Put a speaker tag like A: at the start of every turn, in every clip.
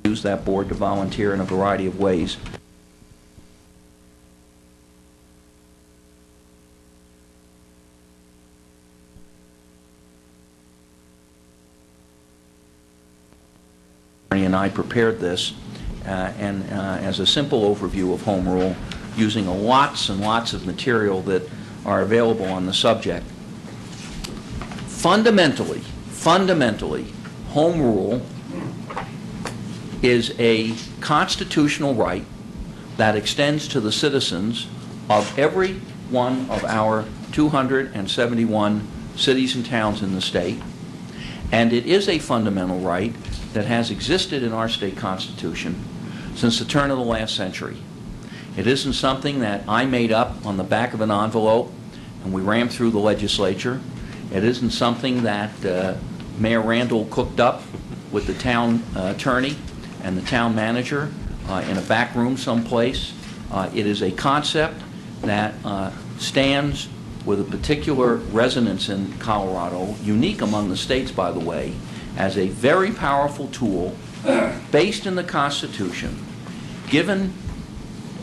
A: use that board to volunteer in a variety of ways. And I prepared this as a simple overview of home rule, using lots and lots of material that are available on the subject. Fundamentally, home rule is a constitutional right that extends to the citizens of every one of our 271 cities and towns in the state, and it is a fundamental right that has existed in our state constitution since the turn of the last century. It isn't something that I made up on the back of an envelope and we rammed through the legislature. It isn't something that Mayor Randall cooked up with the town attorney and the town manager in a back room someplace. It is a concept that stands with a particular resonance in Colorado, unique among the states, by the way, as a very powerful tool based in the Constitution, given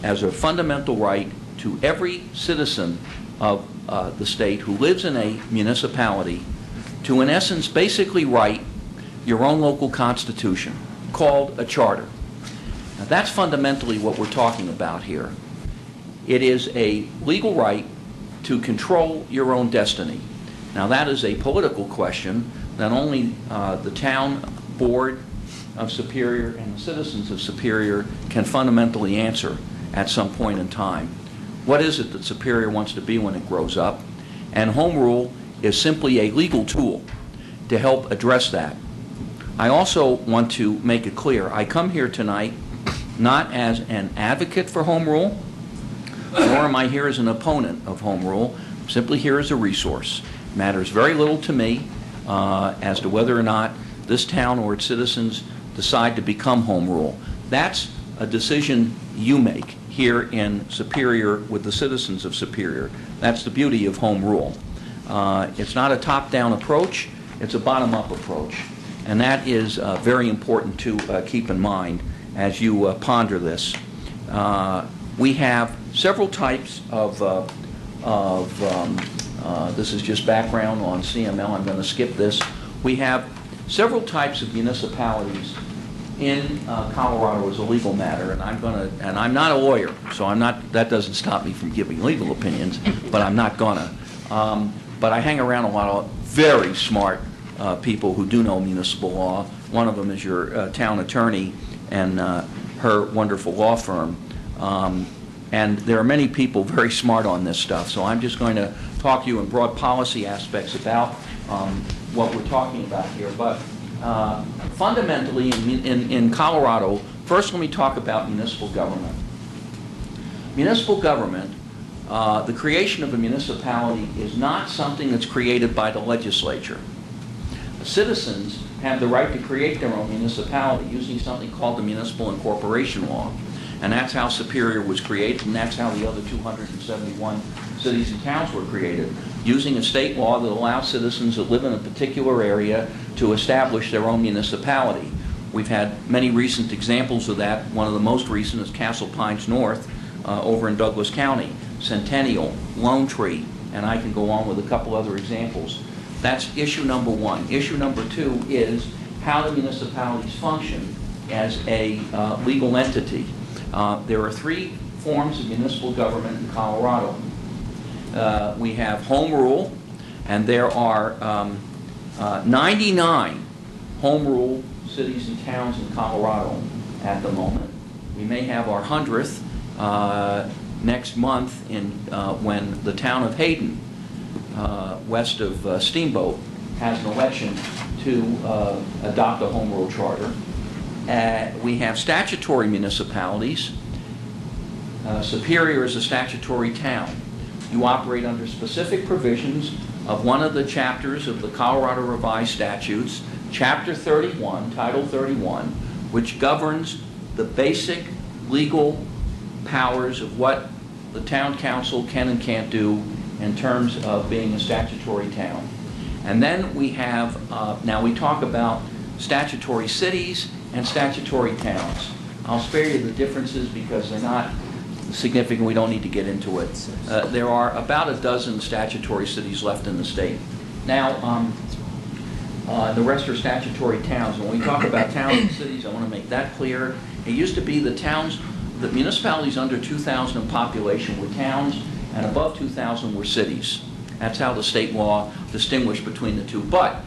A: as a fundamental right to every citizen of the state who lives in a municipality to, in essence, basically write your own local constitution, called a charter. Now, that's fundamentally what we're talking about here. It is a legal right to control your own destiny. Now, that is a political question that only the town board of Superior and the citizens of Superior can fundamentally answer at some point in time. What is it that Superior wants to be when it grows up? And home rule is simply a legal tool to help address that. I also want to make it clear, I come here tonight not as an advocate for home rule, nor am I here as an opponent of home rule. I'm simply here as a resource. It matters very little to me as to whether or not this town or its citizens decide to become home rule. That's a decision you make here in Superior with the citizens of Superior. That's the beauty of home rule. It's not a top-down approach, it's a bottom-up approach. And that is very important to keep in mind as you ponder this. We have several types of this is just background on CML. I'm going to skip this. We have several types of municipalities in Colorado as a legal matter, and I'm not a lawyer, so that doesn't stop me from giving legal opinions, but I'm not gonna. But I hang around a lot of very smart people who do know municipal law. One of them is your town attorney and her wonderful law firm. And there are many people very smart on this stuff, so I'm just going to talk to you in broad policy aspects about what we're talking about here. But fundamentally, in Colorado, first let me talk about municipal government. Municipal government, the creation of a municipality is not something that's created by the legislature. The citizens have the right to create their own municipality using something called the Municipal Incorporation Law. And that's how Superior was created, and that's how the other 271 cities and towns were created, using a state law that allows citizens that live in a particular area to establish their own municipality. We've had many recent examples of that. One of the most recent is Castle Pines North over in Douglas County, Centennial, Lone Tree, and I can go on with a couple other examples. That's issue number one. Issue number two is how the municipalities function as a legal entity. There are three forms of municipal government in Colorado. We have home rule, and there are 99 home rule cities and towns in Colorado at the moment. We may have our 100th next month when the town of Hayden, west of Steamboat, has an election to adopt a home rule charter. We have statutory municipalities. Superior is a statutory town. You operate under specific provisions of one of the chapters of the Colorado Revised Statutes, Chapter 31, Title 31, which governs the basic legal powers of what the town council can and can't do in terms of being a statutory town. And then we have, now we talk about statutory cities and statutory towns. I'll spare you the differences because they're not significant. We don't need to get into it. There are about a dozen statutory cities left in the state. Now, the rest are statutory towns. When we talk about towns and cities, I want to make that clear. It used to be the towns, the municipalities under 2,000 in population were towns, and above 2,000 were cities. That's how the state law distinguished between the two. But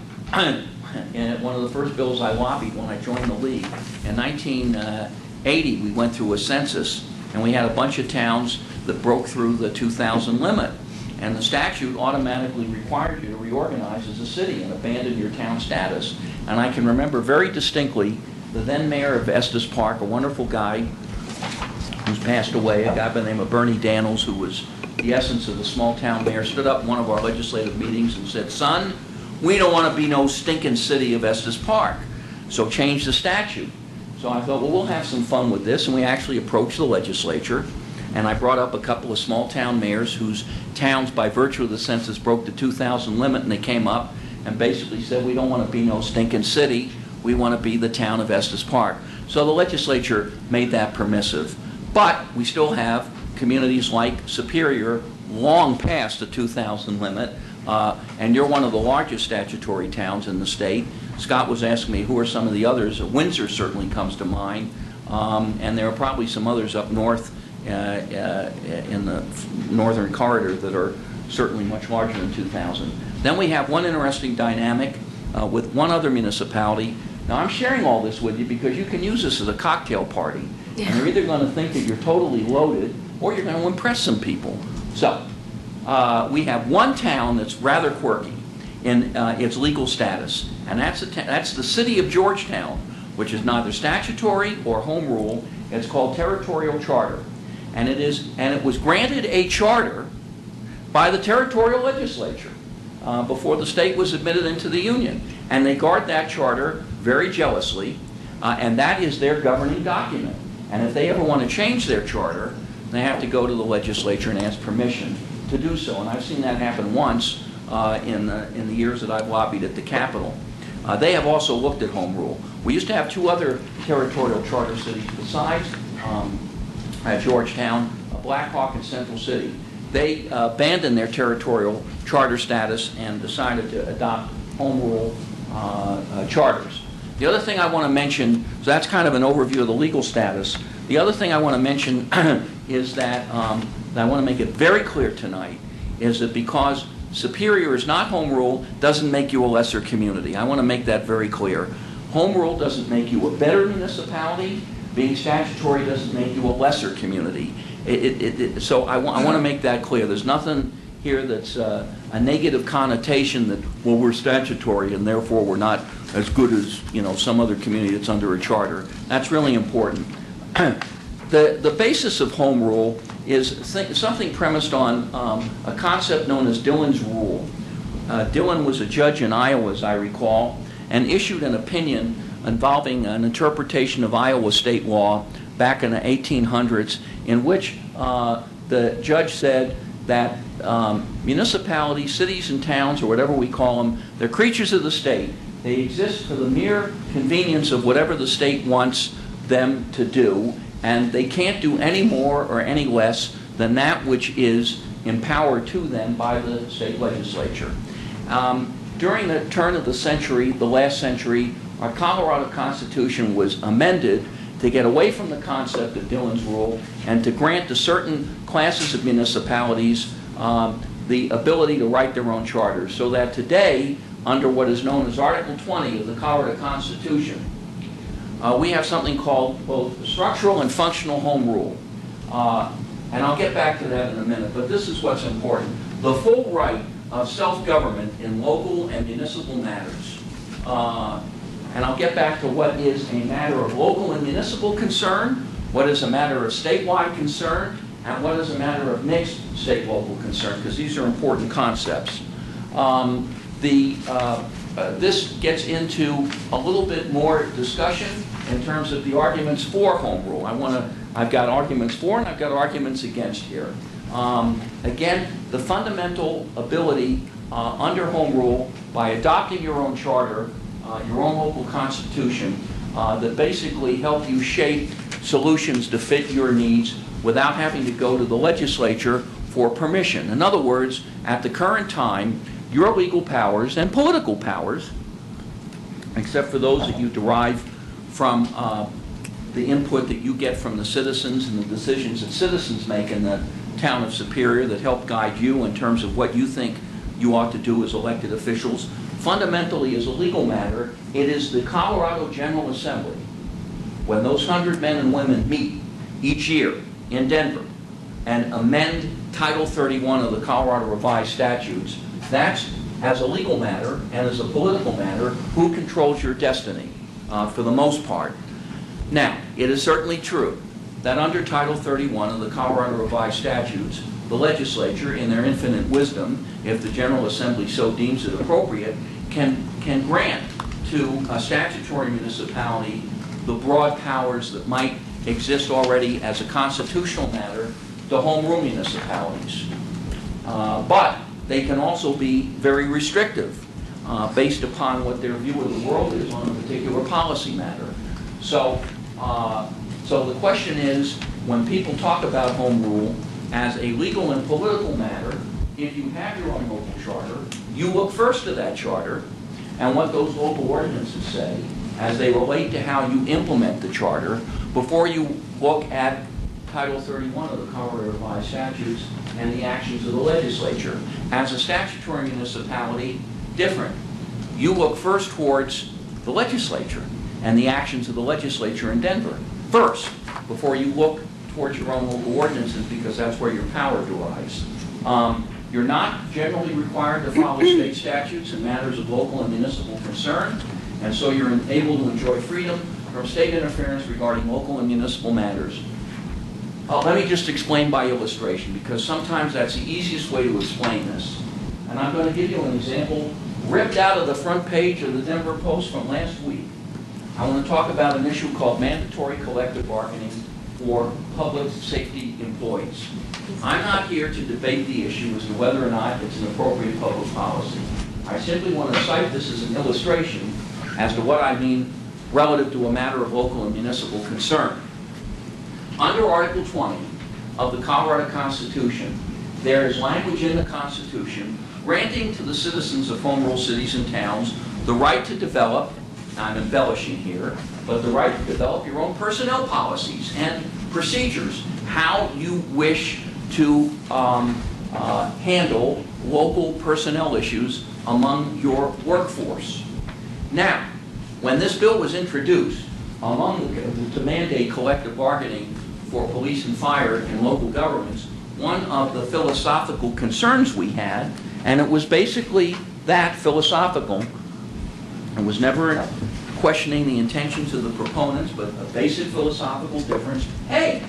A: in one of the first bills I lobbied when I joined the league, in 1980, we went through a census, and we had a bunch of towns that broke through the 2,000 limit. And the statute automatically required you to reorganize as a city and abandon your town status. And I can remember very distinctly the then mayor of Estes Park, a wonderful guy who's passed away, a guy by the name of Bernie Daniels, who was the essence of the small town mayor, stood up in one of our legislative meetings and said, "Son, we don't want to be no stinking city of Estes Park, so change the statute." So I thought, well, we'll have some fun with this, and we actually approached the legislature. And I brought up a couple of small town mayors whose towns, by virtue of the census, broke the 2,000 limit, and they came up and basically said, we don't want to be no stinking city, we want to be the town of Estes Park. So the legislature made that permissive. But we still have communities like Superior, long past the 2,000 limit, and you're one of the largest statutory towns in the state. Scott was asking me who are some of the others. Windsor certainly comes to mind, and there are probably some others up north in the northern corridor that are certainly much larger than 2,000. Then we have one interesting dynamic with one other municipality. Now I'm sharing all this with you because you can use this as a cocktail party. Yeah. And you're either going to think that you're totally loaded or you're going to impress some people. So we have one town that's rather quirky in its legal status, and that's the city of Georgetown, which is neither statutory or home rule. It's called territorial charter. And it was granted a charter by the territorial legislature before the state was admitted into the union. And they guard that charter very jealously, and that is their governing document. And if they ever want to change their charter, they have to go to the legislature and ask permission to do so. And I've seen that happen once in the years that I've lobbied at the Capitol. They have also looked at home rule. We used to have two other territorial charter cities besides at Georgetown, Black Hawk and Central City. They abandoned their territorial charter status and decided to adopt home rule charters. The other thing I want to mention, so that's kind of an overview of the legal status. The other thing I want to mention is that I want to make it very clear tonight, is that because Superior is not home rule, doesn't make you a lesser community. I want to make that very clear. Home rule doesn't make you a better municipality. Being statutory doesn't make you a lesser community. So I want to make that clear. There's nothing here that's a negative connotation that, well, we're statutory and therefore we're not as good as, you know, some other community that's under a charter. That's really important. The basis of home rule is something premised on a concept known as Dillon's rule. Dillon was a judge in Iowa, as I recall, and issued an opinion involving an interpretation of Iowa state law back in the 1800s, in which the judge said that municipalities, cities and towns, or whatever we call them, they're creatures of the state. They exist for the mere convenience of whatever the state wants them to do, and they can't do any more or any less than that which is empowered to them by the state legislature. During the turn of the century, the last century, our Colorado Constitution was amended to get away from the concept of Dillon's rule and to grant to certain classes of municipalities the ability to write their own charters, so that today, under what is known as Article 20 of the Colorado Constitution, we have something called both structural and functional home rule. And I'll get back to that in a minute, but this is what's important. The full right of self-government in local and municipal matters. And I'll get back to what is a matter of local and municipal concern, what is a matter of statewide concern, and what is a matter of mixed state-local concern, because these are important concepts. This gets into a little bit more discussion in terms of the arguments for home rule. I've got arguments for and I've got arguments against here. Again, the fundamental ability under home rule, by adopting your own charter, your own local constitution, that basically help you shape solutions to fit your needs without having to go to the legislature for permission. In other words, at the current time, your legal powers and political powers, except for those that you derive from the input that you get from the citizens and the decisions that citizens make in the town of Superior that help guide you in terms of what you think you ought to do as elected officials. Fundamentally, as a legal matter, it is the Colorado General Assembly, when those 100 men and women meet each year in Denver and amend Title 31 of the Colorado Revised Statutes, that's, as a legal matter and as a political matter, who controls your destiny, for the most part. Now, it is certainly true that under Title 31 of the Colorado Revised Statutes, the legislature, in their infinite wisdom, if the General Assembly so deems it appropriate, can grant to a statutory municipality the broad powers that might exist already as a constitutional matter to home rule municipalities. But they can also be very restrictive based upon what their view of the world is on a particular policy matter. So the question is, when people talk about home rule as a legal and political matter, if you have your own local charter, you look first to that charter and what those local ordinances say as they relate to how you implement the charter before you look at Title 31 of the Colorado Revised Statutes and the actions of the legislature. As a statutory municipality, different. You look first towards the legislature and the actions of the legislature in Denver first, before you look towards your own local ordinances, because that's where your power derives. You're not generally required to follow state statutes in matters of local and municipal concern, and so you're able to enjoy freedom from state interference regarding local and municipal matters. Let me just explain by illustration, because sometimes that's the easiest way to explain this. And I'm going to give you an example ripped out of the front page of the Denver Post from last week. I want to talk about an issue called mandatory collective bargaining for public safety employees. I'm not here to debate the issue as to whether or not it's an appropriate public policy. I simply want to cite this as an illustration as to what I mean relative to a matter of local and municipal concern. Under Article 20 of the Colorado Constitution, there is language in the Constitution granting to the citizens of home rule cities and towns the right to develop, I'm embellishing here, but the right to develop your own personnel policies and procedures, how you wish to handle local personnel issues among your workforce. Now, when this bill was introduced to mandate collective bargaining for police and fire in local governments, one of the philosophical concerns we had, and it was basically that philosophical, it was never questioning the intentions of the proponents, but a basic philosophical difference. Hey,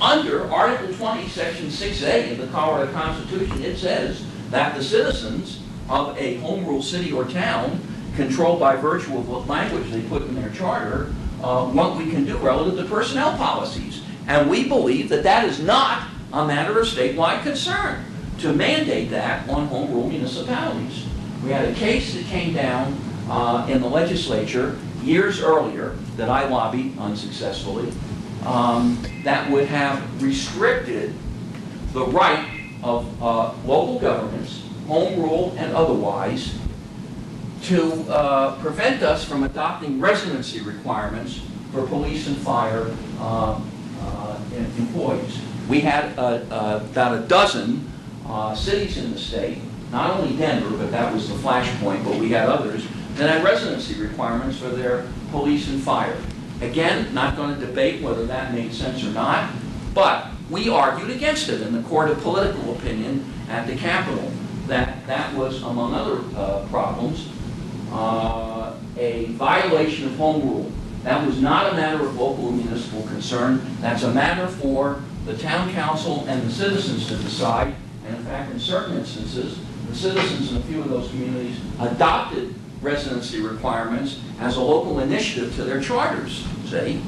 A: under Article 20, Section 6A of the Colorado Constitution, it says that the citizens of a home rule city or town, controlled by virtue of what language they put in their charter, what we can do relative to personnel policies. And we believe that that is not a matter of statewide concern to mandate that on home rule municipalities. We had a case that came down in the legislature years earlier that I lobbied unsuccessfully that would have restricted the right of local governments, home rule and otherwise, to prevent us from adopting residency requirements for police and fire employees. We had about a dozen cities in the state, not only Denver, but that was the flashpoint, but we had others, that had residency requirements for their police and fire. Again, not going to debate whether that made sense or not, but we argued against it in the court of political opinion at the Capitol, that that was, among other problems, a violation of home rule. That was not a matter of local and municipal concern. That's a matter for the town council and the citizens to decide. And in fact, in certain instances, the citizens in a few of those communities adopted residency requirements as a local initiative to their charters, see?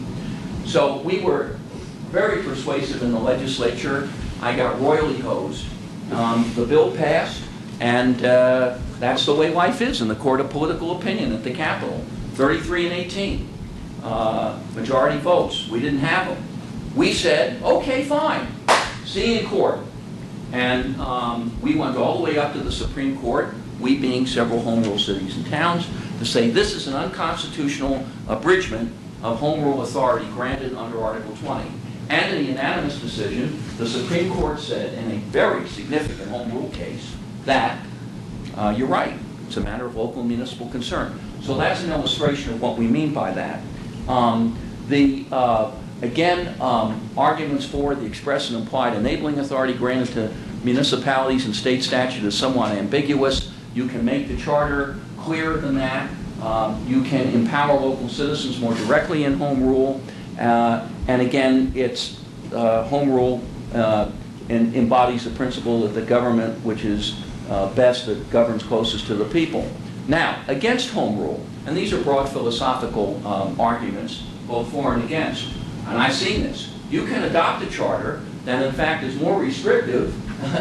A: So we were very persuasive in the legislature. I got royally hosed. The bill passed, and that's the way life is in the court of political opinion at the Capitol, 33 and 18. majority votes. We didn't have them. We said, okay, fine, see you in court. And we went all the way up to the Supreme Court, we being several home rule cities and towns, to say this is an unconstitutional abridgment of home rule authority granted under Article 20. And in a unanimous decision, the Supreme Court said in a very significant home rule case that you're right, it's a matter of local municipal concern. So that's an illustration of what we mean by that. Arguments for the express and implied enabling authority granted to municipalities and state statute is somewhat ambiguous. You can make the charter clearer than that. You can empower local citizens more directly in home rule. And again, it's home rule embodies the principle that the government, which is best, that governs closest to the people. Now, against home rule, and these are broad philosophical arguments, both for and against, and I've seen this. You can adopt a charter that in fact is more restrictive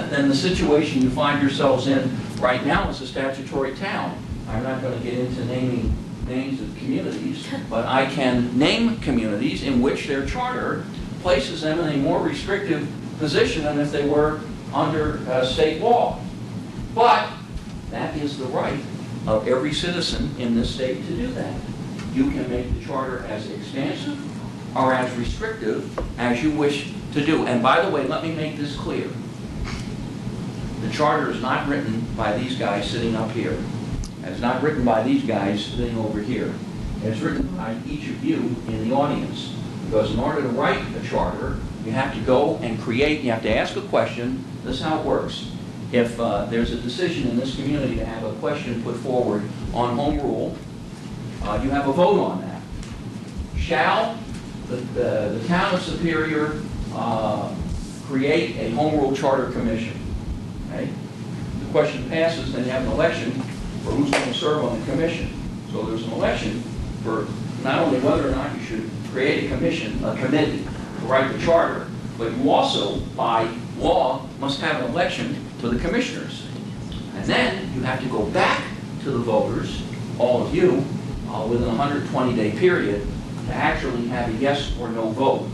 A: than the situation you find yourselves in right now as a statutory town. I'm not going to get into naming names of communities, but I can name communities in which their charter places them in a more restrictive position than if they were under state law. But that is the right of every citizen in this state to do that. You can make the charter as expansive or as restrictive as you wish to do. And by the way, let me make this clear. The charter is not written by these guys sitting up here. It's not written by these guys sitting over here. It's written by each of you in the audience. Because in order to write a charter, you have to go and create, you have to ask a question. This is how it works. If there's a decision in this community to have a question put forward on home rule, you have a vote on that. Shall the town of Superior create a home rule charter commission? Okay? The question passes, then you have an election for who's going to serve on the commission. So there's an election for not only whether or not you should create a commission, a committee to write the charter, but you also, by law, must have an election for the commissioners. And then you have to go back to the voters, all of you, within a 120-day period to actually have a yes or no vote.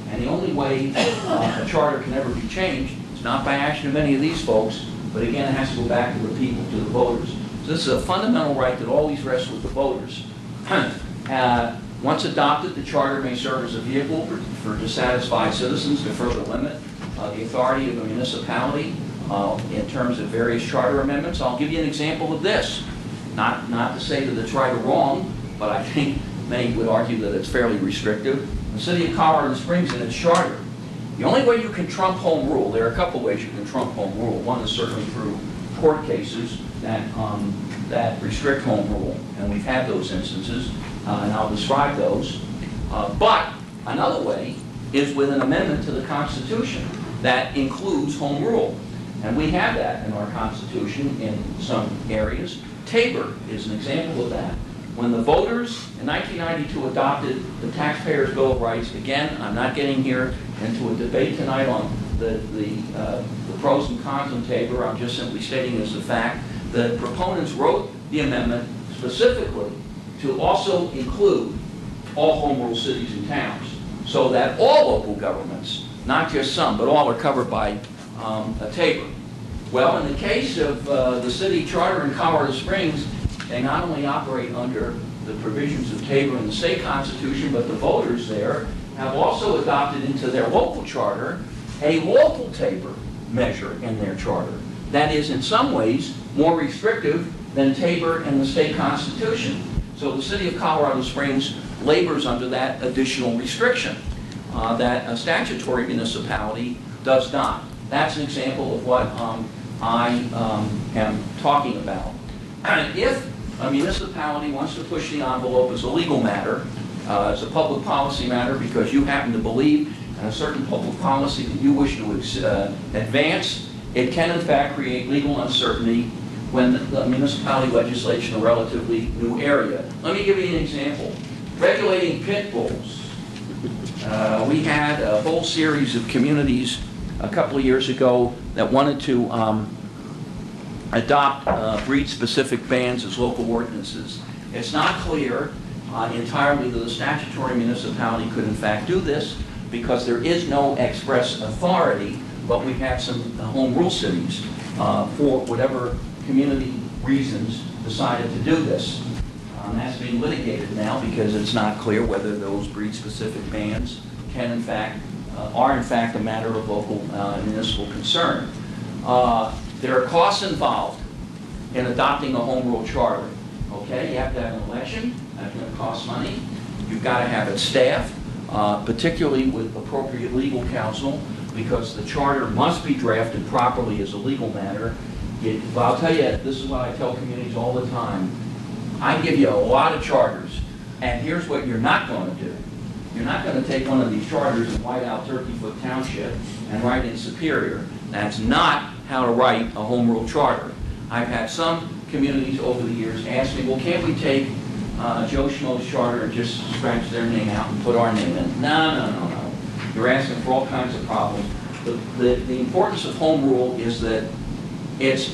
A: And the only way a charter can ever be changed is not by action of any of these folks, but again, it has to go back to the people, to the voters. So this is a fundamental right that always rests with the voters. Once adopted, the charter may serve as a vehicle for dissatisfied citizens to further limit the authority of a municipality in terms of various charter amendments. I'll give you an example of this. Not to say that it's right or wrong, but I think many would argue that it's fairly restrictive. The city of Colorado Springs in its charter, the only way you can trump home rule, there are a couple ways you can trump home rule. One is certainly through court cases that restrict home rule, and we've had those instances, and I'll describe those. But another way is with an amendment to the Constitution that includes home rule. And we have that in our Constitution in some areas. Tabor is an example of that. When the voters in 1992 adopted the Taxpayers' Bill of Rights, again, I'm not getting here into a debate tonight on the pros and cons of Tabor, I'm just simply stating as a fact. The proponents wrote the amendment specifically to also include all home rule cities and towns, so that all local governments, not just some, but all are covered by a Tabor. Well, in the case of the city charter in Colorado Springs, they not only operate under the provisions of Tabor in the state constitution, but the voters there have also adopted into their local charter a local Tabor measure in their charter. That is, in some ways, more restrictive than Tabor and the state constitution. So the city of Colorado Springs labors under that additional restriction that a statutory municipality does not. That's an example of what I am talking about. If a municipality wants to push the envelope as a legal matter, as a public policy matter, because you happen to believe in a certain public policy that you wish to advance, it can in fact create legal uncertainty when the municipality legislates in a relatively new area. Let me give you an example. Regulating pit bulls. We had a whole series of communities a couple of years ago that wanted to adopt breed-specific bans as local ordinances. It's not clear entirely that the statutory municipality could in fact do this, because there is no express authority, but we have some home rule cities for whatever community reasons decided to do this. That's being litigated now because it's not clear whether those breed-specific bans can in fact, are in fact a matter of local municipal concern. There are costs involved in adopting a home rule charter. Okay, you have to have an election, that's going to cost money. You've got to have it staffed, particularly with appropriate legal counsel, because the charter must be drafted properly as a legal matter. I'll tell you, this is what I tell communities all the time. I give you a lot of charters, and here's what you're not going to do. You're not going to take one of these charters and white out Turkey Foot Township and write in Superior. That's not how to write a home rule charter. I've had some communities over the years ask me, well, can't we take Joe Schmo's charter and just scratch their name out and put our name in? No. You're asking for all kinds of problems. The importance of home rule is that it's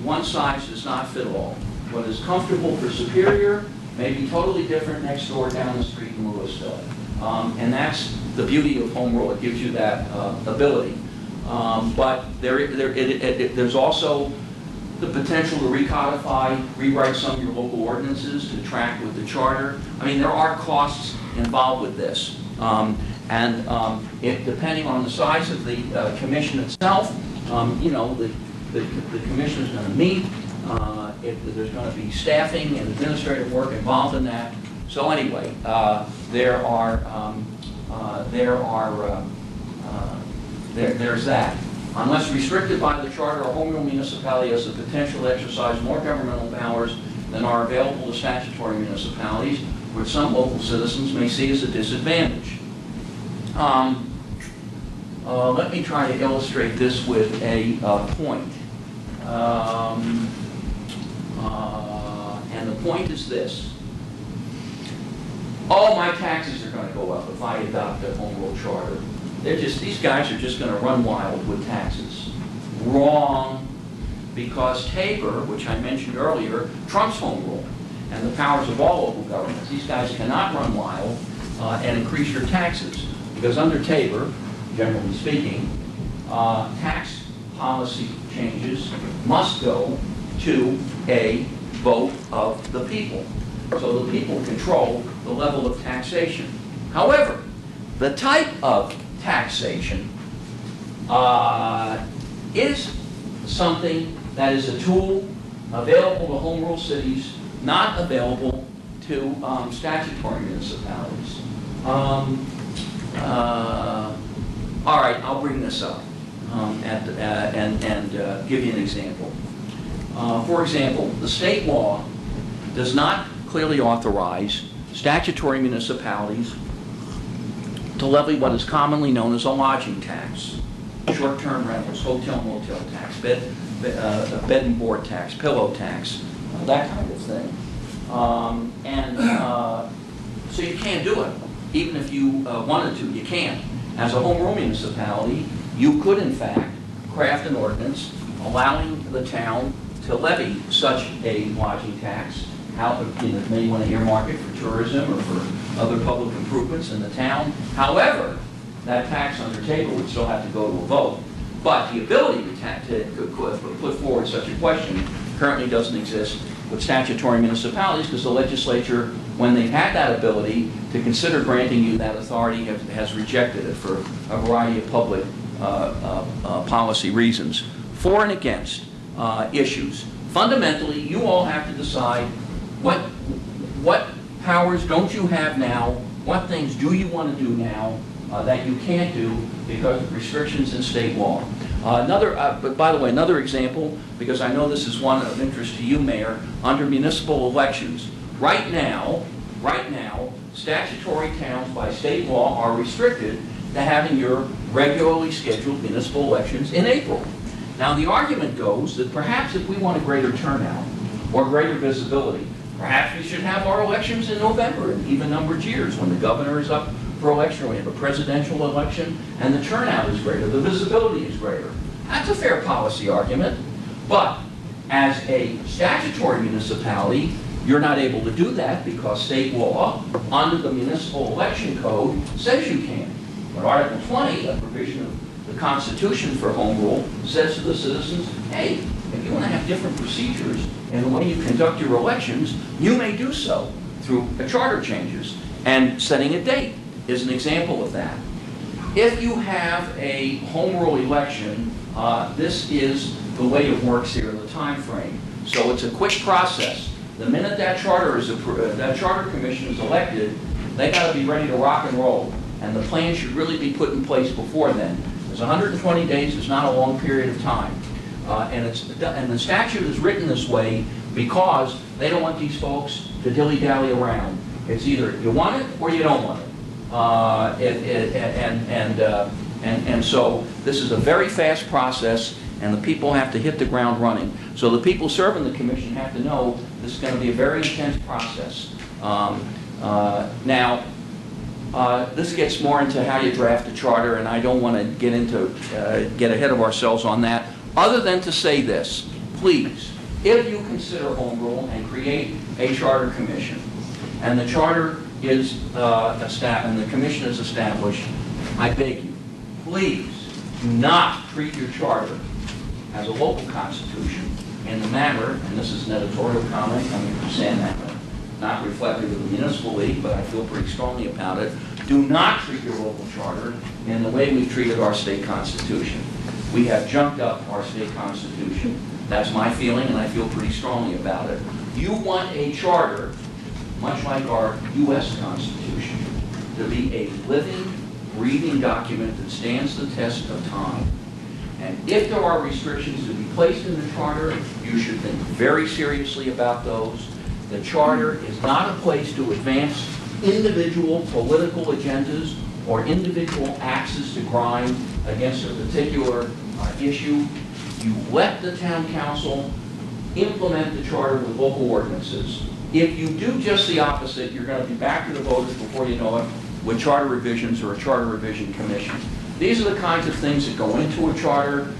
A: one size does not fit all. What is comfortable for Superior may be totally different next door down the street in Louisville. And that's the beauty of home rule. It gives you that ability. But there's also the potential to recodify, rewrite some of your local ordinances to track with the charter. I mean, there are costs involved with this. Depending on the size of the commission itself, you know, the commission is going to meet. There's going to be staffing and administrative work involved in that. So anyway, there's that. Unless restricted by the charter, a home rule municipality has the potential to exercise more governmental powers than are available to statutory municipalities, which some local citizens may see as a disadvantage. Let me try to illustrate this with a point. And the point is this. Oh, my taxes are going to go up if I adopt a home rule charter. These guys are just going to run wild with taxes. Wrong. Because Tabor, which I mentioned earlier, trumps home rule and the powers of all local governments. These guys cannot run wild and increase your taxes. Because under Tabor, generally speaking, tax policy changes must go to a vote of the people. So the people control the level of taxation. However, the type of taxation is something that is a tool available to home rule cities, not available to statutory municipalities. All right, I'll bring this up and give you an example. For example, the state law does not clearly authorize statutory municipalities to levy what is commonly known as a lodging tax, short-term rentals, hotel-motel tax, bed and board tax, pillow tax, that kind of thing. So you can't do it. Even if you wanted to, you can't. As a home rule municipality, you could in fact craft an ordinance allowing the town to levy such a lodging tax. Maybe you want to earmark it for tourism or for other public improvements in the town. However, that tax under Tabor would still have to go to a vote. But the ability to put forward such a question currently doesn't exist with statutory municipalities, because the legislature, when they've had that ability to consider granting you that authority, has rejected it for a variety of public policy reasons. For and against issues. Fundamentally, you all have to decide what powers don't you have now, what things do you want to do now that you can't do because of restrictions in state law. But by the way, another example, because I know this is one of interest to you, Mayor, under municipal elections. Right now, statutory towns by state law are restricted to having your regularly scheduled municipal elections in April. Now, the argument goes that perhaps if we want a greater turnout or greater visibility, perhaps we should have our elections in November in even-numbered years when the governor is up for election, or we have a presidential election, and the turnout is greater, the visibility is greater. That's a fair policy argument, but as a statutory municipality, You're not able to do that because state law, under the municipal election code, says you can. But Article 20, a provision of the Constitution for home rule, says to the citizens, hey, if you want to have different procedures in the way you conduct your elections, you may do so through charter changes. And setting a date is an example of that. If you have a home rule election, this is the way it works here, the time frame. So it's a quick process. The minute that charter commission is elected, they got to be ready to rock and roll. And the plan should really be put in place before then. Because 120 days is not a long period of time. And the statute is written this way because they don't want these folks to dilly-dally around. It's either you want it or you don't want it. And so this is a very fast process, and the people have to hit the ground running. So the people serving the commission have to know this is going to be a very intense process. Now, this gets more into how you draft a charter, and I don't want to get ahead of ourselves on that, other than to say this. Please, if you consider home rule and create a charter commission, and the charter is and the commission is established, I beg you, please do not treat your charter as a local constitution in the manner, and this is an editorial comment coming from Sam Allen, not reflective of the municipal league, but I feel pretty strongly about it. Do not treat your local charter in the way we've treated our state constitution. We have junked up our state constitution. That's my feeling, and I feel pretty strongly about it. You want a charter, much like our U.S. Constitution, to be a living, breathing document that stands the test of time. And if there are restrictions to be placed in the charter, you should think very seriously about those. The charter is not a place to advance individual political agendas or individual axes to grind against a particular issue. You let the town council implement the charter with local ordinances. If you do just the opposite, you're going to be back to the voters before you know it with charter revisions or a charter revision commission. These are the kinds of things that go into a charter,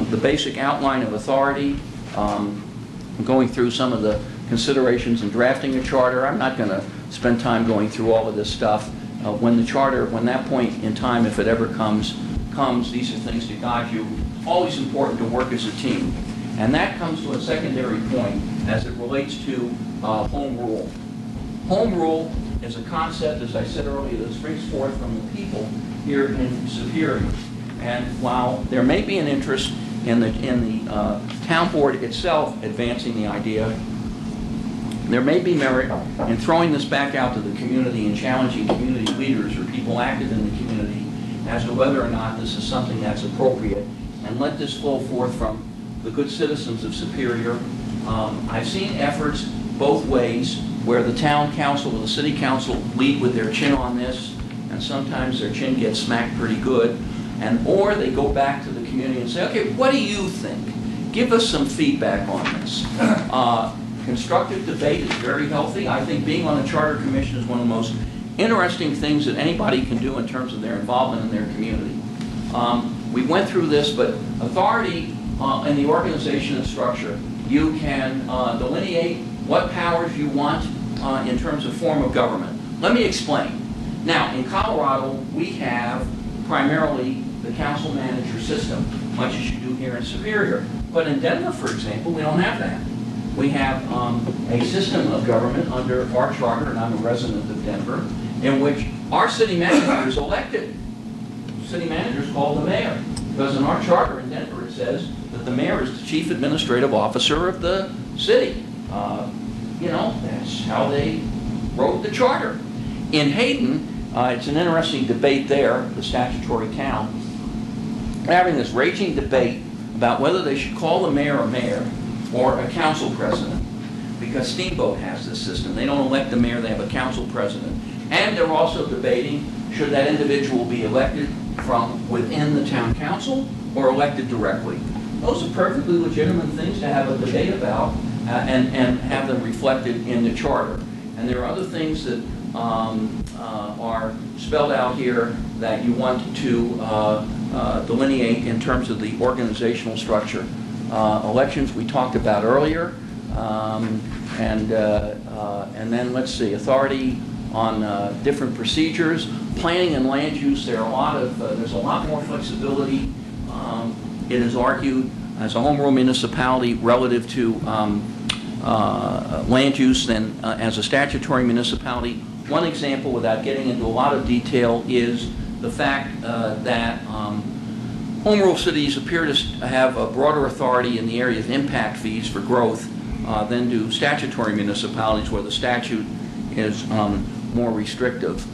A: the basic outline of authority, going through some of the considerations in drafting a charter. I'm not going to spend time going through all of this stuff. When that point in time, if it ever comes, these are things to guide you. Always important to work as a team. And that comes to a secondary point as it relates to home rule. Home rule is a concept, as I said earlier, that springs forth from the people here in Superior. And while there may be an interest in the town board itself advancing the idea, there may be merit in throwing this back out to the community and challenging community leaders or people active in the community as to whether or not this is something that's appropriate, and let this flow forth from the good citizens of Superior. I've seen efforts both ways where the town council or the city council lead with their chin on this, and sometimes their chin gets smacked pretty good, or they go back to the community and say, okay, what do you think? Give us some feedback on this. Constructive debate is very healthy. I think being on the Charter Commission is one of the most interesting things that anybody can do in terms of their involvement in their community. We went through this, but authority in the organization and structure, you can delineate what powers you want in terms of form of government. Let me explain. Now, in Colorado, we have primarily the council manager system, much as you do here in Superior. But in Denver, for example, we don't have that. We have a system of government under our charter, and I'm a resident of Denver, in which our city manager is elected. City manager is called the mayor, because in our charter in Denver it says that the mayor is the chief administrative officer of the city. That's how they wrote the charter. In Hayden, it's an interesting debate there, the statutory town. They're having this raging debate about whether they should call the mayor a mayor or a council president, because Steamboat has this system. They don't elect the mayor, they have a council president. And they're also debating, should that individual be elected from within the town council or elected directly? Those are perfectly legitimate things to have a debate about and have them reflected in the charter. And there are other things that are spelled out here that you want to delineate in terms of the organizational structure. Elections we talked about earlier. And then let's see, authority on different procedures, planning and land use. There's a lot more flexibility. It is argued as a home rule municipality relative to land use than as a statutory municipality. One example, without getting into a lot of detail, is the fact that home rule cities appear to have a broader authority in the area of impact fees for growth than do statutory municipalities, where the statute is more restrictive.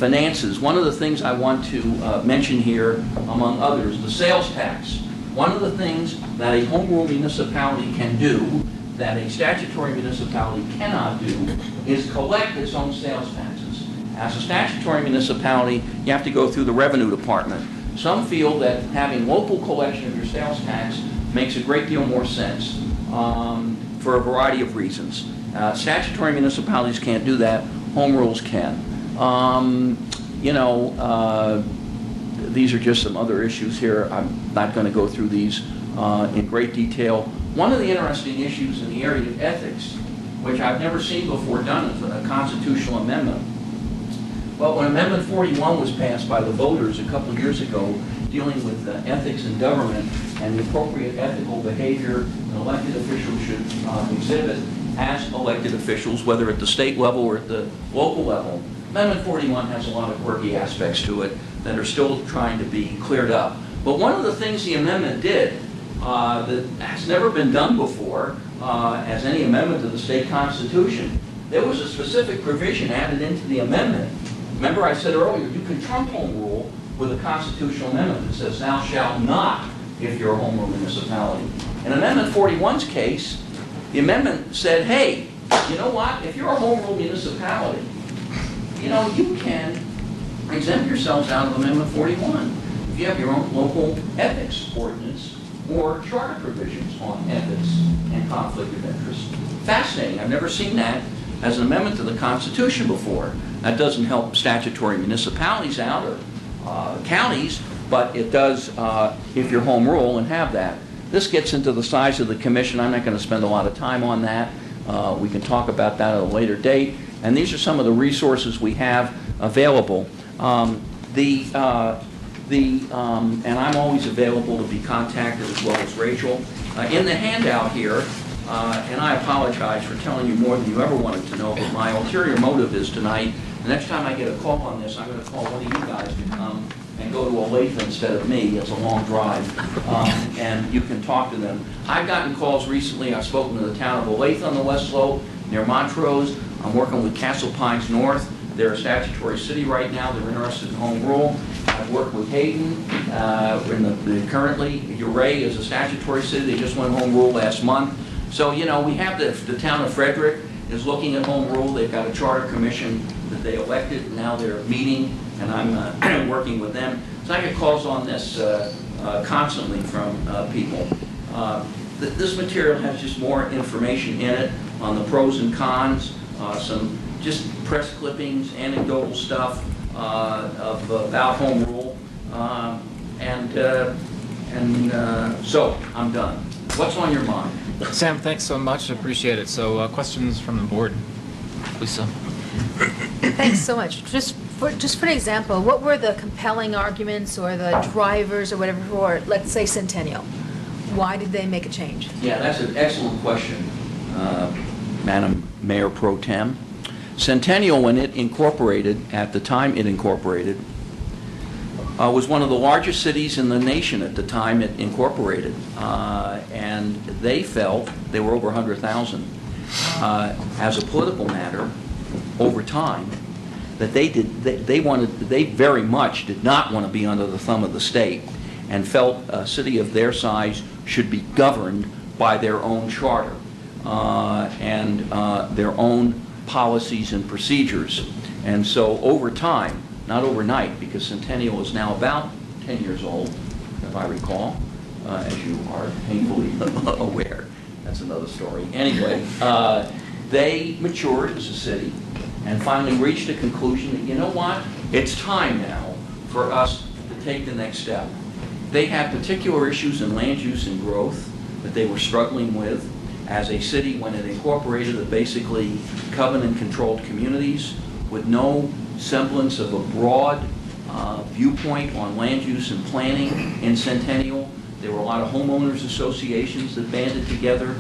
A: Finances. One of the things I want to mention here, among others, the sales tax. One of the things that a home rule municipality can do that a statutory municipality cannot do is collect its own sales taxes. As a statutory municipality, you have to go through the revenue department. Some feel that having local collection of your sales tax makes a great deal more sense for a variety of reasons. Statutory municipalities can't do that. Home rules can. These are just some other issues here. I'm not going to go through these in great detail. One of the interesting issues in the area of ethics, which I've never seen before done, is a constitutional amendment. Well, when Amendment 41 was passed by the voters a couple of years ago, dealing with ethics in government and the appropriate ethical behavior an elected officials should exhibit as elected officials, whether at the state level or at the local level, Amendment 41 has a lot of quirky aspects to it that are still trying to be cleared up. But one of the things the amendment did that has never been done before as any amendment to the state constitution, there was a specific provision added into the amendment. Remember I said earlier, you can trump home rule with a constitutional amendment that says thou shalt not if you're a home rule municipality. In Amendment 41's case, the amendment said, hey, you know what, if you're a home rule municipality, you can exempt yourselves out of Amendment 41 if you have your own local ethics ordinance or charter provisions on ethics and conflict of interest. Fascinating. I've never seen that as an amendment to the Constitution before. That doesn't help statutory municipalities out or counties, but it does if you're home rule and have that. This gets into the size of the commission. I'm not going to spend a lot of time on that. We can talk about that at a later date. And these are some of the resources we have available. And I'm always available to be contacted, as well as Rachel. In the handout here, and I apologize for telling you more than you ever wanted to know, but my ulterior motive is tonight, the next time I get a call on this, I'm going to call one of you guys to come and go to Olathe instead of me. It's a long drive, and you can talk to them. I've gotten calls recently. I've spoken to the town of Olathe on the West Slope, near Montrose. I'm working with Castle Pines North. They're a statutory city right now. They're interested in home rule. I've worked with Hayden. Currently, Uray is a statutory city. They just went home rule last month. So, we have the town of Frederick is looking at home rule. They've got a charter commission that they elected, and now they're meeting, and I'm working with them. So I get calls on this constantly from people. This material has just more information in it on the pros and cons, some just press clippings, anecdotal stuff about home rule, so I'm done. What's on your mind?
B: Sam, thanks so much. Appreciate it. So, questions from the board, Lisa.
C: Thanks so much. Just for example, what were the compelling arguments or the drivers or whatever for, let's say, Centennial? Why did they make a change?
A: Yeah, that's an excellent question, Madam Mayor Pro Tem. Centennial, when it incorporated, at the time it incorporated, was one of the largest cities in the nation at the time it incorporated. And they felt, they were over 100,000, as a political matter, over time, that they very much did not want to be under the thumb of the state, and felt a city of their size should be governed by their own charter and their own policies and procedures. And so over time, not overnight, because Centennial is now about 10 years old, if I recall, as you are painfully aware. That's another story. Anyway, they matured as a city and finally reached a conclusion that, you know what, it's time now for us to take the next step. They had particular issues in land use and growth that they were struggling with, as a city when it incorporated the basically covenant-controlled communities with no semblance of a broad viewpoint on land use and planning in Centennial. There were a lot of homeowners associations that banded together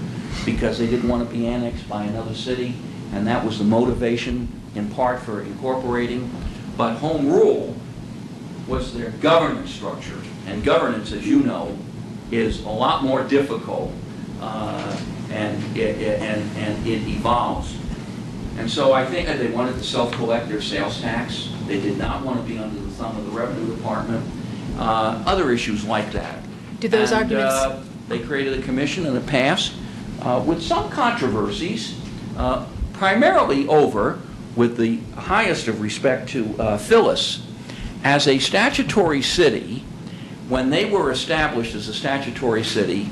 A: because they didn't want to be annexed by another city, and that was the motivation in part for incorporating. But home rule was their governance structure, and governance, as you know, is a lot more difficult, and it evolves. And so I think that they wanted to self-collect their sales tax. They did not want to be under the thumb of the Revenue Department. Other issues like that.
C: Do those arguments...
A: They created a commission and it passed with some controversies, primarily over, with the highest of respect to Phyllis, as a statutory city. When they were established as a statutory city,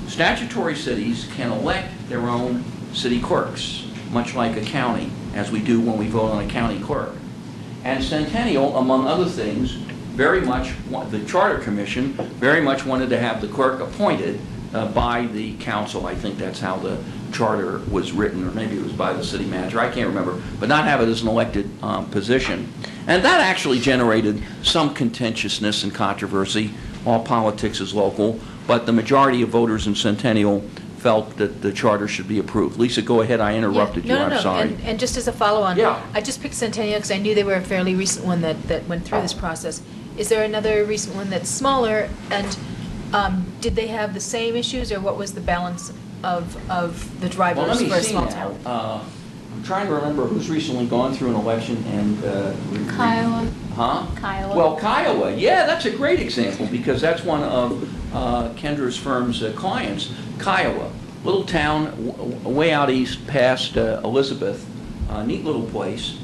A: statutory cities can elect their own city clerks, much like a county, as we do when we vote on a county clerk. And Centennial, among other things, very much, the Charter Commission very much wanted to have the clerk appointed by the council. I think that's how the charter was written, or maybe it was by the city manager, I can't remember, but not have it as an elected position. And that actually generated some contentiousness and controversy. All politics is local, but the majority of voters in Centennial felt that the charter should be approved. Lisa, go ahead, I interrupted you, I'm sorry.
C: And just as a follow-on,
A: Yeah.
C: I just picked Centennial because I knew they were a fairly recent one that went through this process. Is there another recent one that's smaller, and did they have the same issues, or what was the balance of the
A: Well,
C: drivers
A: let me
C: for a
A: see
C: small
A: now.
C: town?
A: I'm trying to remember who's recently gone through an election and...
D: Kiowa.
A: Huh?
D: Kiowa.
A: Well, Kiowa, yeah, that's a great example because that's one of Kendra's firm's clients. Kiowa, little town way out east past Elizabeth, neat little place,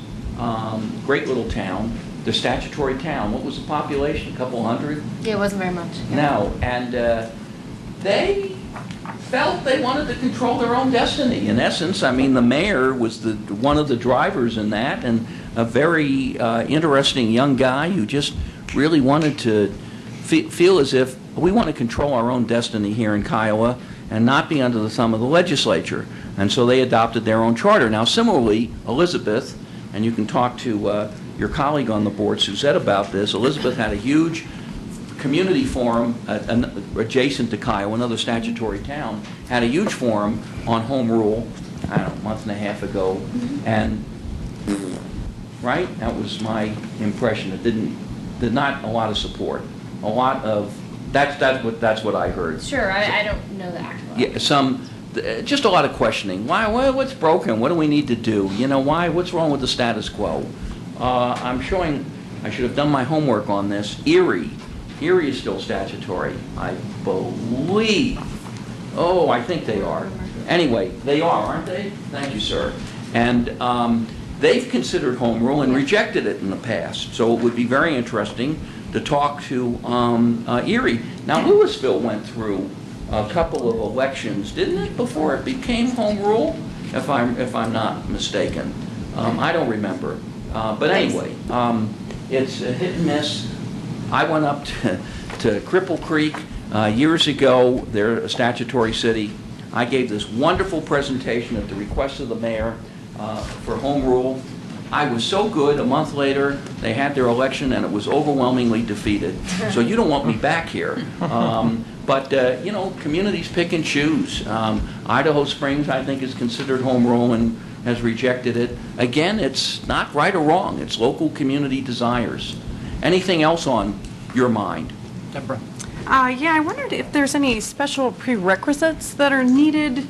A: great little town, the statutory town. What was the population, a couple hundred?
D: Yeah, it wasn't very much.
A: No, and they felt they wanted to control their own destiny. In essence, I mean, the mayor was one of the drivers in that, and a very interesting young guy who just really wanted to feel as if we want to control our own destiny here in Kiowa and not be under the thumb of the legislature. And so they adopted their own charter. Now, similarly, Elizabeth, and you can talk to your colleague on the board, Suzette, about this. Elizabeth had a huge community forum adjacent to Kiowa, another statutory town, had a huge forum on home rule, I don't know, a month and a half ago, and, right, that was my impression. It did not a lot of support. A lot of, that's what I heard.
D: Sure, I don't know the actual.
A: Yeah, just a lot of questioning. What's broken? What do we need to do? You know, what's wrong with the status quo? I'm showing, I should have done my homework on this. Erie is still statutory, I believe. Oh, I think they are. Anyway, they are, aren't they? Thank you, sir. And they've considered home rule and rejected it in the past. So it would be very interesting to talk to Erie. Now, Louisville went through a couple of elections, didn't it, before it became home rule? If I'm not mistaken. I don't remember. But anyway, it's a hit and miss. I went up to Cripple Creek years ago. They're a statutory city. I gave this wonderful presentation at the request of the mayor for home rule. I was so good, a month later, they had their election and it was overwhelmingly defeated. So you don't want me back here. But, you know, communities pick and choose. Idaho Springs, I think, is considered home rule and has rejected it. Again, it's not right or wrong. It's local community desires. Anything else on your mind?
B: Deborah?
E: Yeah, I wondered if there's any special prerequisites that are needed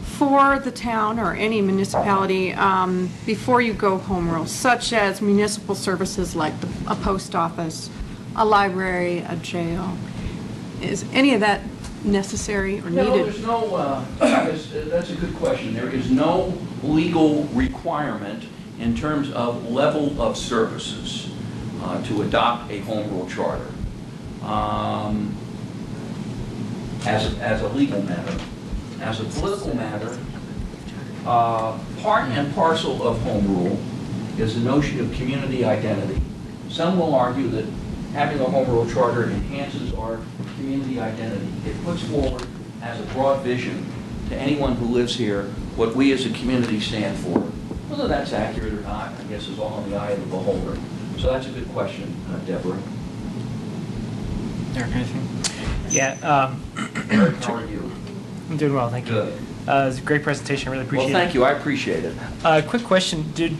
E: for the town or any municipality before you go home rule, such as municipal services like a post office, a library, a jail. Is any of that necessary or
A: No,
E: needed?
A: there's no, that's a good question. There is no legal requirement in terms of level of services to adopt a home rule charter. As a legal matter. As a political matter, part and parcel of home rule is the notion of community identity. Some will argue that having a home rule charter enhances our community identity. It puts forward as a broad vision, to anyone who lives here what we as a community stand for. Whether that's accurate or not, I guess is all in the eye of the beholder. So that's a good question, Deborah.
B: Eric, anything?
F: Yeah,
A: Eric, how are you?
F: I'm doing well, thank you.
A: Good.
F: It was a great presentation, I really
A: Well,
F: appreciate it.
A: thank you, I appreciate it.
F: Quick question, did,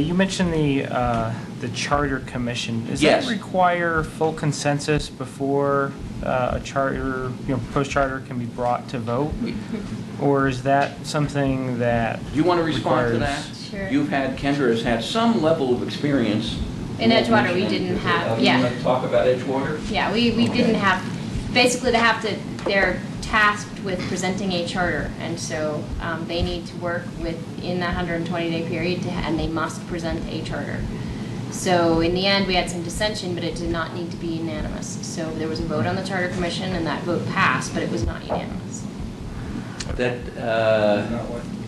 F: you mentioned the Charter Commission. Does
A: Yes.
F: that require full consensus before a charter, proposed charter can be brought to vote? Or is that something that
A: Do you want to respond to that?
F: requires-
D: Sure.
A: You've had, Kendra has had some level of experience.
D: In Edgewater, we didn't have-
A: You
D: yeah.
A: want to talk about Edgewater?
D: Yeah, we
A: Okay.
D: didn't have, basically they're tasked with presenting a charter, and so they need to work within that 120-day period, and they must present a charter. So in the end, we had some dissension, but it did not need to be unanimous. So there was a vote on the Charter Commission, and that vote passed, but it was not unanimous.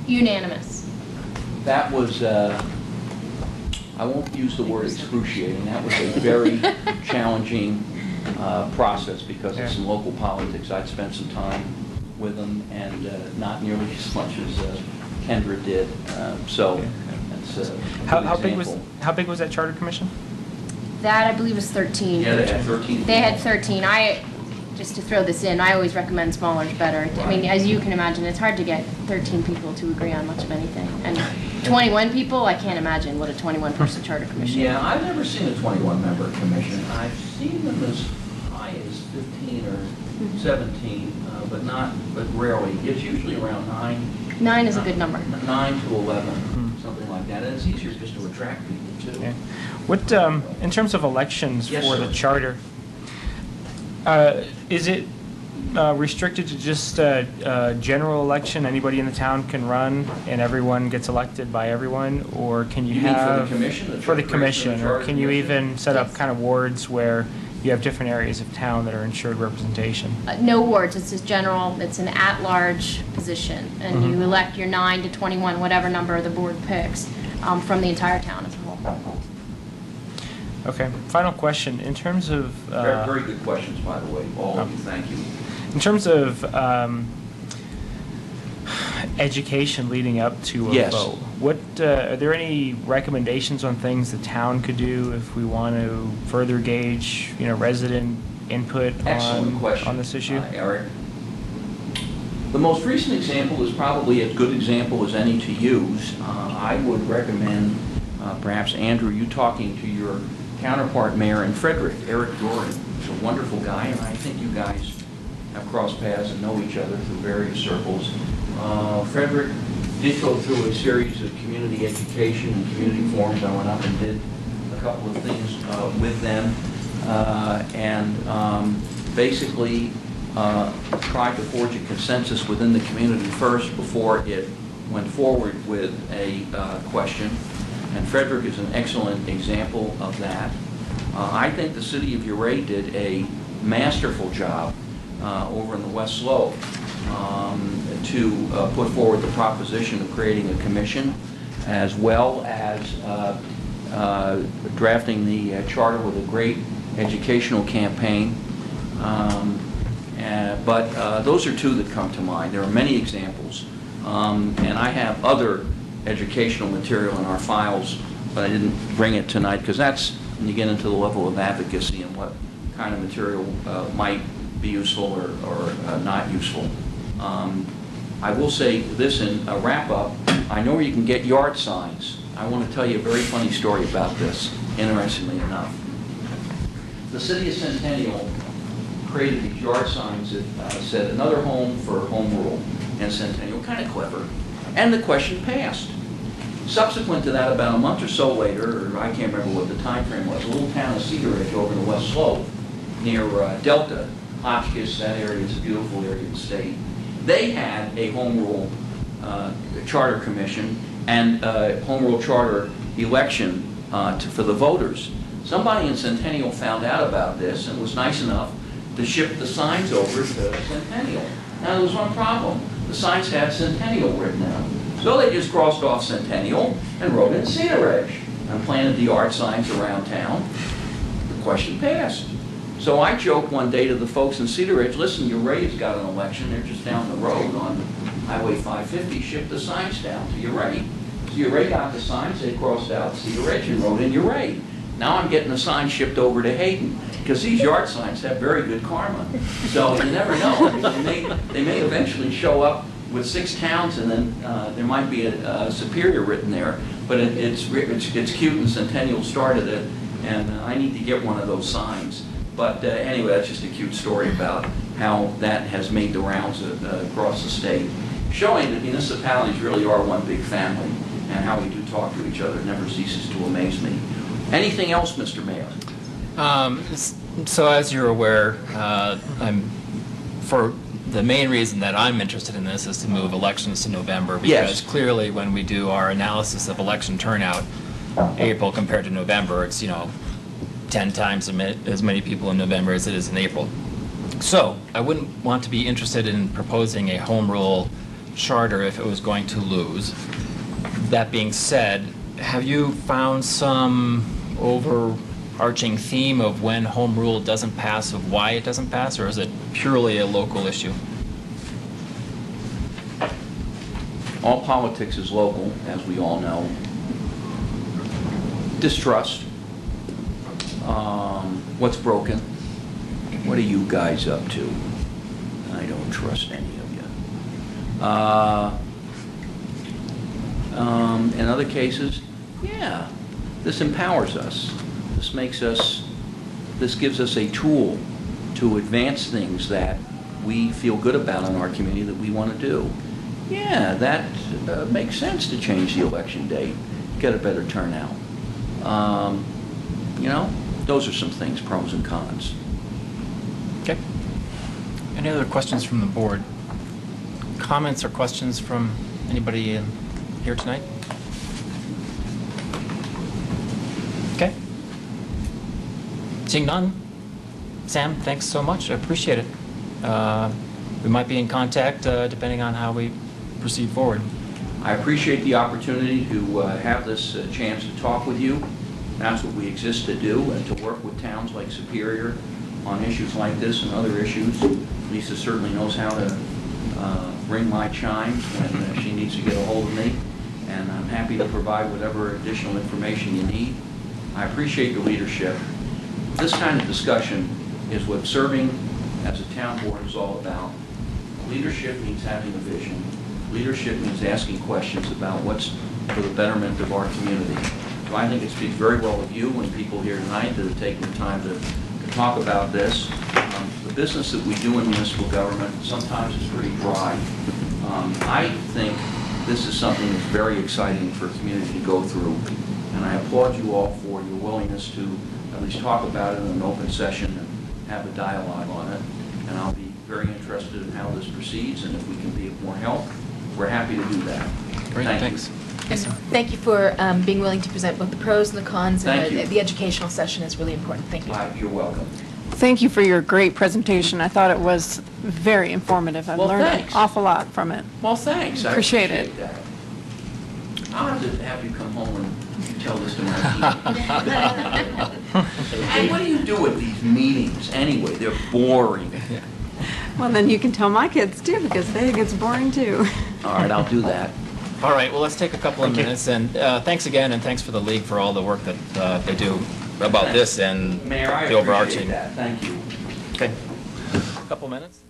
D: Unanimous.
A: That was, I won't use the word excruciating, that was a very challenging process because of some local politics. I'd spent some time with them and not nearly as much as Kendra did. So that's a
F: How
A: good
F: big was,
A: example.
F: how big was that Charter Commission?
D: That, I believe, was 13.
A: Yeah, they had 13.
D: They had 13. Just to throw this in, I always recommend smaller is better. I mean, as you can imagine, it's hard to get 13 people to agree on much of anything. And 21 people, I can't imagine what a 21-person charter commission is.
A: Yeah, I've never seen a 21-member commission. I've seen them as high as 15 or 17, but rarely. It's usually around 9.
D: 9 is a good number.
A: 9 to 11, something like that. And it's easier just to attract people, too.
F: Yeah. What, in terms of elections
A: Yes,
F: for
A: sir.
F: the charter, is it restricted to just a general election? Anybody in the town can run and everyone gets elected by everyone? Or can you
A: You mean for the
F: have?
A: commission, the
F: For the
A: creation of the
F: commission, or
A: charter
F: can you
A: commission?
F: even set up
D: Yes.
F: kind of wards where you have different areas of town that are ensured representation?
D: No wards, it's just general, it's an at-large position. And you elect your 9 to 21, whatever number the board picks, from the entire town as a whole.
F: Okay, final question, in terms of.
A: Very, very good questions, by the way, all of you. Thank you.
F: In terms of education leading up to a
A: Yes.
F: vote, what, are there any recommendations on things the town could do if we want to further gauge, resident input
A: Excellent question.
F: on this issue?
A: Eric. The most recent example is probably as good example as any to use. I would recommend, perhaps Andrew, you talking to your counterpart mayor in Frederick, Eric Doran. He's a wonderful guy, and I think you guys have crossed paths and know each other through various circles. Frederick did go through a series of community education and community forums. I went up and did a couple of things with them, and basically tried to forge a consensus within the community first before it went forward with a question. And Frederick is an excellent example of that. I think the city of Ouray did a masterful job over in the West Slope to put forward the proposition of creating a commission, as well as drafting the charter with a great educational campaign. But those are two that come to mind. There are many examples. And I have other educational material in our files, but I didn't bring it tonight because that's when you get into the level of advocacy and what kind of material might be useful or not useful. I will say this in a wrap-up. I know where you can get yard signs. I want to tell you a very funny story about this, interestingly enough. The city of Centennial created these yard signs that said another home for home rule in Centennial, kind of clever, and the question passed. Subsequent to that, about a month or so later, or I can't remember what the time frame was, a little town of Cedar Ridge over in the West Slope near Delta, Hotchkiss, that area is a beautiful area of the state. They had a home rule charter commission and home rule charter election for the voters. Somebody in Centennial found out about this and was nice enough to ship the signs over to Centennial. Now, there was one problem. The signs had Centennial written out. So they just crossed off Centennial and wrote in Cedar Ridge and planted the yard signs around town. The question passed. So I joked one day to the folks in Cedar Ridge, listen, Ouray's got an election. They're just down the road on Highway 550 shipped the signs down to Uray. So Uray got the signs, they crossed out Cedar Ridge and wrote in Uray. Now I'm getting the signs shipped over to Hayden, because these yard signs have very good karma. So you never know. I mean, they may eventually show up with 6 towns, and then there might be a Superior written there. But it's cute, and Centennial started it, and I need to get one of those signs. But anyway, that's just a cute story about how that has made the rounds across the state, showing that municipalities really are one big family, and how we do talk to each other never ceases to amaze me. Anything else, Mr. Mayor?
B: So as you're aware, for the main reason that I'm interested in this is to move elections to November, because
A: Yes.
B: clearly when we do our analysis of election turnout, April compared to November, it's, 10 times as many people in November as it is in April. So I wouldn't want to be interested in proposing a home rule charter if it was going to lose. That being said, have you found some overarching theme of when home rule doesn't pass, of why it doesn't pass, or is it purely a local issue?
A: All politics is local, as we all know. Distrust. What's broken? What are you guys up to? I don't trust any of you. In other cases, yeah, this empowers us. This gives us a tool to advance things that we feel good about in our community that we want to do. Yeah, that makes sense to change the election date, get a better turnout. Those are some things, pros and cons.
B: Okay. Any other questions from the board? Comments or questions from anybody here tonight? Okay. Seeing none. Sam, thanks so much. I appreciate it. We might be in contact depending on how we proceed forward.
A: I appreciate the opportunity to have this chance to talk with you. That's what we exist to do, and to work with towns like Superior on issues like this and other issues. Lisa certainly knows how to ring my chimes when she needs to get a hold of me, and I'm happy to provide whatever additional information you need. I appreciate your leadership. This kind of discussion is what serving as a town board is all about. Leadership means having a vision. Leadership means asking questions about what's for the betterment of our community. So I think it speaks very well of you and people here tonight that have taken the time to talk about this. The business that we do in municipal government sometimes is pretty dry. I think this is something that's very exciting for a community to go through, and I applaud you all for your willingness to at least talk about it in an open session and have a dialogue on it. And I'll be very interested in how this proceeds, and if we can be of more help, we're happy to do that.
B: Great,
A: Thank you.
B: thanks.
C: And thank you for being willing to present both the pros and the cons.
A: Thank
C: And
A: you.
C: the educational session is really important. Thank you.
A: You're welcome.
E: Thank you for your great presentation. I thought it was very informative. I've
A: Well,
E: learned
A: thanks.
E: an awful lot from it.
A: Well, thanks. I
E: Appreciate it.
A: that. I'll have to have you come home and tell this to my team. And what do you do at these meetings anyway? They're boring.
E: Well, then you can tell my kids too, because they think it's boring too.
A: All right, I'll do that.
B: All right, well, let's take a couple of minutes, and thanks again, and thanks for the league for all the work that they do about this and
A: Mayor, I
B: the overarching.
A: appreciate that. Thank you.
B: Okay. Couple minutes?